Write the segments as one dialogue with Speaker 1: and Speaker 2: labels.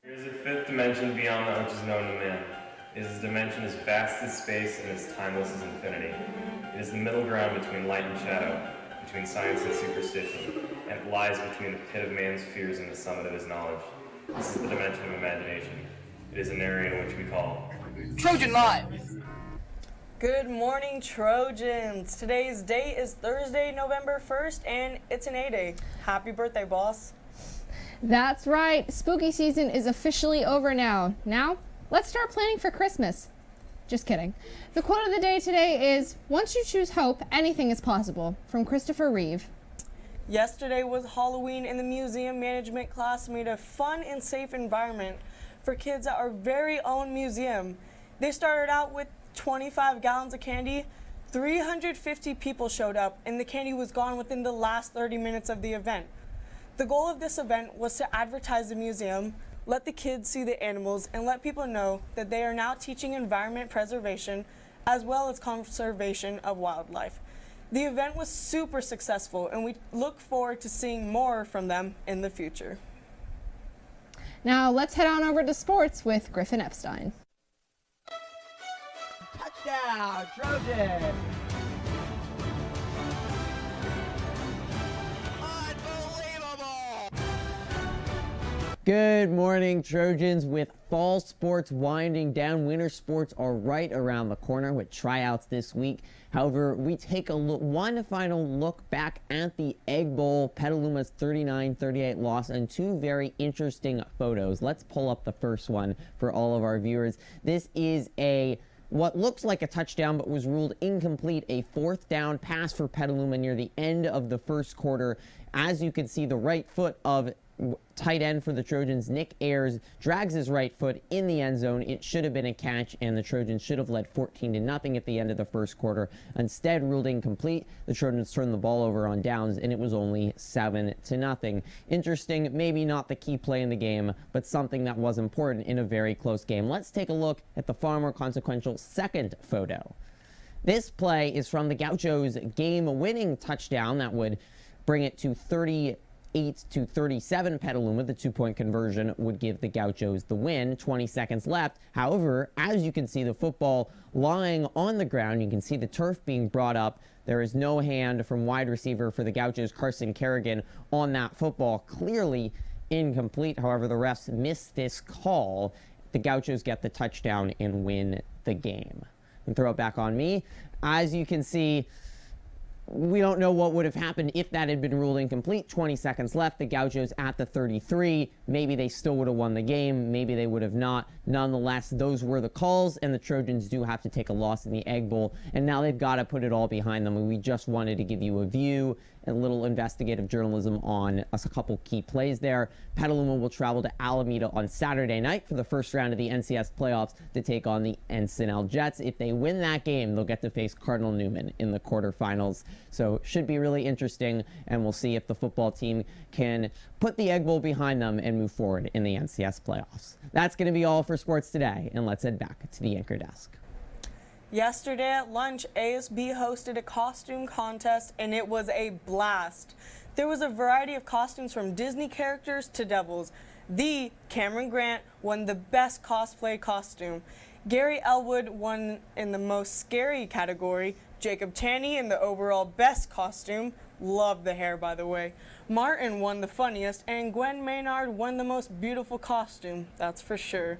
Speaker 1: There is a fifth dimension beyond that which is known to man. It is a dimension as vast as space and as timeless as infinity. It is the middle ground between light and shadow, between science and superstition, and it lies between the pit of man's fears and the summit of his knowledge. This is the dimension of imagination. It is an area in which we call
Speaker 2: Trojan Live!
Speaker 3: Good morning, Trojans. Today's date is Thursday, November 1st, and it's an A-Day. Happy birthday, boss.
Speaker 4: That's right. Spooky season is officially over now. Now, let's start planning for Christmas. Just kidding. The quote of the day today is, "Once you choose hope, anything is possible," from Christopher Reeve.
Speaker 3: Yesterday was Halloween, and the museum management class made a fun and safe environment for kids at our very own museum. They started out with 25 gallons of candy. 350 people showed up, and the candy was gone within the last 30 minutes of the event. The goal of this event was to advertise the museum, let the kids see the animals, and let people know that they are now teaching environment preservation as well as conservation of wildlife. The event was super successful, and we look forward to seeing more from them in the future.
Speaker 4: Now let's head on over to sports with Griffin Epstein.
Speaker 2: Touchdown, Trojan! Good morning, Trojans. With fall sports winding down, winter sports are right around the corner with tryouts this week. However, we take one final look back at the Egg Bowl, Petaluma's 39-38 loss, and two very interesting photos. Let's pull up the first one for all of our viewers. This is what looks like a touchdown but was ruled incomplete, a fourth down pass for Petaluma near the end of the first quarter. As you can see, the right foot of tight end for the Trojans, Nick Ayers, drags his right foot in the end zone. It should have been a catch, and the Trojans should have led 14-0 at the end of the first quarter. Instead, ruled incomplete. The Trojans turned the ball over on downs, and it was only 7-0. Interesting, maybe not the key play in the game, but something that was important in a very close game. Let's take a look at the far more consequential second photo. This play is from the Gauchos' game-winning touchdown that would bring it to 38-37 Petaluma. The two-point conversion would give the Gauchos the win. 20 seconds left. However, as you can see, the football lying on the ground, you can see the turf being brought up. There is no hand from wide receiver for the Gauchos, Carson Kerrigan, on that football. Clearly incomplete. However, the refs missed this call. The Gauchos get the touchdown and win the game. And throw it back on me. As you can see, we don't know what would have happened if that had been ruled incomplete. 20 seconds left. The Gauchos at the 33. Maybe they still would have won the game. Maybe they would have not. Nonetheless, those were the calls, and the Trojans do have to take a loss in the Egg Bowl, and now they've got to put it all behind them. And we just wanted to give you a view, a little investigative journalism on a couple key plays there. Petaluma will travel to Alameda on Saturday night for the first round of the NCS playoffs to take on the Encinal Jets. If they win that game, they'll get to face Cardinal Newman in the quarterfinals. So should be really interesting, and we'll see if the football team can put the Egg Bowl behind them and move forward in the NCS playoffs. That's going to be all for sports today, and let's head back to the anchor desk.
Speaker 3: Yesterday at lunch, ASB hosted a costume contest, and it was a blast. There was a variety of costumes from Disney characters to devils. The Kameron Grant won the best cosplay costume. Gary Elwood won in the most scary category. Jacob Taney in the overall best costume. Love the hair, by the way. Martin won the funniest, and Gwen Maynard won the most beautiful costume, that's for sure.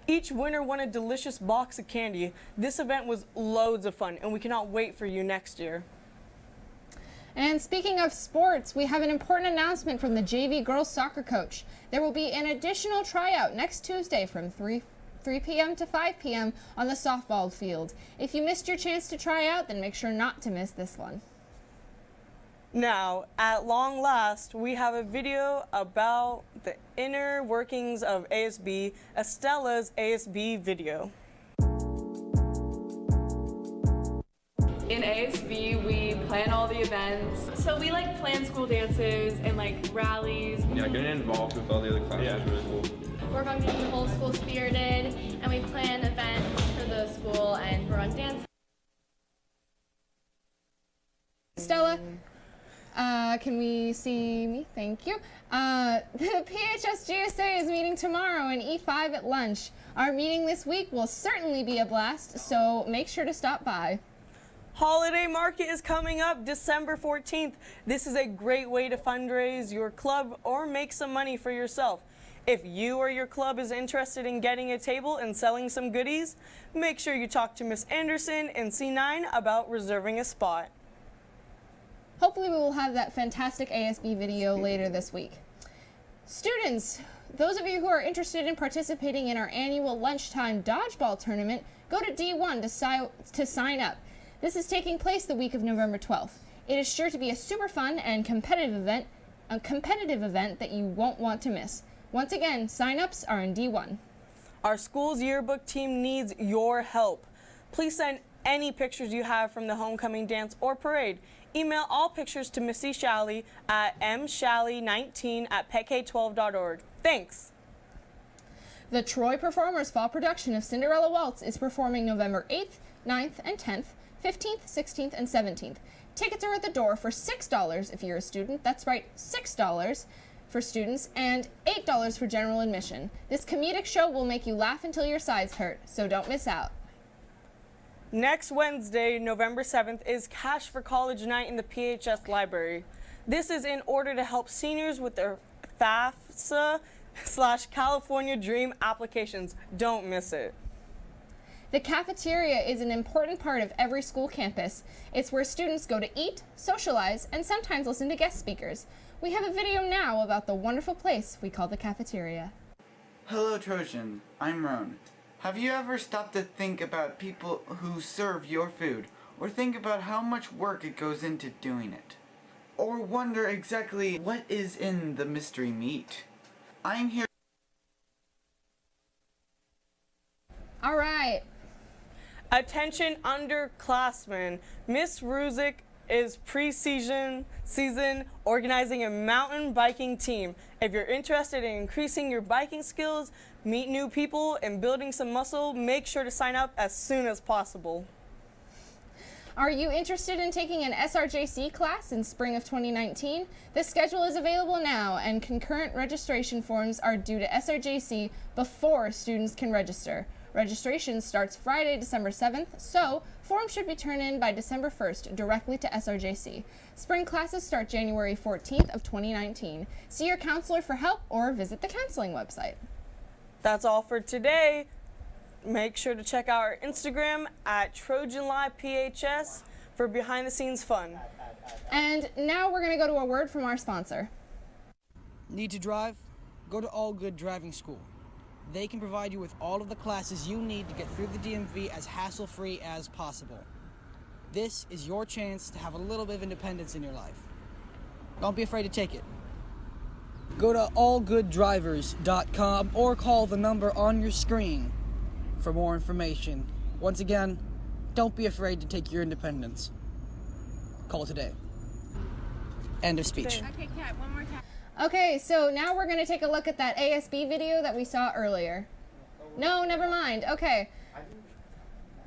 Speaker 3: Each winner won a delicious box of candy. This event was loads of fun, and we cannot wait for you next year.
Speaker 4: And speaking of sports, we have an important announcement from the JV girls soccer coach. There will be an additional tryout next Tuesday from 3 p.m. to 5 p.m. on the softball field. If you missed your chance to try out, then make sure not to miss this one.
Speaker 3: Now, at long last, we have a video about the inner workings of ASB, Estella's ASB video.
Speaker 5: In ASB, we plan all the events. So we plan school dances and rallies.
Speaker 6: Yeah, getting involved with all the other classes is really cool.
Speaker 7: Work on getting the whole school spirited, and we plan events for the school and we run dance.
Speaker 4: Stella, Can we see me? Thank you. The PHS GSA is meeting tomorrow in E5 at lunch. Our meeting this week will certainly be a blast, so make sure to stop by.
Speaker 3: Holiday Market is coming up December 14th. This is a great way to fundraise your club or make some money for yourself. If you or your club is interested in getting a table and selling some goodies, make sure you talk to Miss Anderson in C9 about reserving a spot.
Speaker 4: Hopefully we will have that fantastic ASB video later this week. Students, those of you who are interested in participating in our annual lunchtime dodgeball tournament, go to D1 to sign up. This is taking place the week of November 12th. It is sure to be a super fun and competitive event that you won't want to miss. Once again, sign-ups are in D1.
Speaker 3: Our school's yearbook team needs your help. Please send any pictures you have from the homecoming dance or parade. Email all pictures to Missy Shalley at mshalley19@petk12.org. Thanks.
Speaker 4: The Troy Performers Fall production of Cinderella Waltz is performing November 8th, 9th, and 10th, 15th, 16th, and 17th. Tickets are at the door for $6 if you're a student. That's right, $6 for students and $8 for general admission. This comedic show will make you laugh until your sides hurt, so don't miss out.
Speaker 3: Next Wednesday, November 7th, is Cash for College Night in the PHS Library. This is in order to help seniors with their FAFSA/California Dream applications. Don't miss it.
Speaker 4: The cafeteria is an important part of every school campus. It's where students go to eat, socialize, and sometimes listen to guest speakers. We have a video now about the wonderful place we call the cafeteria.
Speaker 8: Hello, Trojan. I'm Roan. Have you ever stopped to think about people who serve your food, or think about how much work it goes into doing it? Or wonder exactly what is in the mystery meat? I'm here.
Speaker 4: All right.
Speaker 3: Attention underclassmen. Miss Ruzick is pre-season organizing a mountain biking team. If you're interested in increasing your biking skills, meet new people, and building some muscle, make sure to sign up as soon as possible.
Speaker 4: Are you interested in taking an SRJC class in spring of 2019? The schedule is available now, and concurrent registration forms are due to SRJC before students can register. Registration starts Friday, December 7th, so forms should be turned in by December 1st directly to SRJC. Spring classes start January 14th of 2019. See your counselor for help or visit the counseling website.
Speaker 3: That's all for today. Make sure to check out our Instagram at TrojanLivePHS for behind-the-scenes fun.
Speaker 4: And now we're going to go to a word from our sponsor.
Speaker 9: Need to drive? Go to All Good Driving School. They can provide you with all of the classes you need to get through the DMV as hassle-free as possible. This is your chance to have a little bit of independence in your life. Don't be afraid to take it. Go to allgooddrivers.com or call the number on your screen for more information. Once again, don't be afraid to take your independence. Call today. End of speech.
Speaker 7: Okay, Kat, one more time.
Speaker 4: Okay, so now we're going to take a look at that ASB video that we saw earlier. No, never mind. Okay.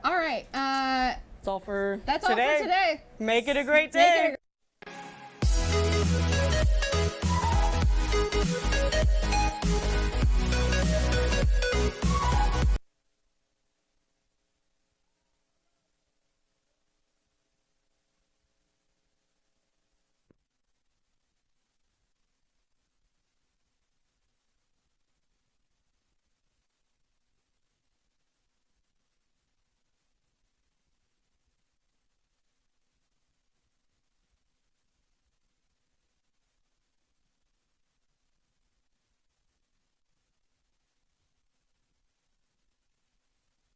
Speaker 4: All right.
Speaker 3: That's all for
Speaker 4: today.
Speaker 3: Make it a great day.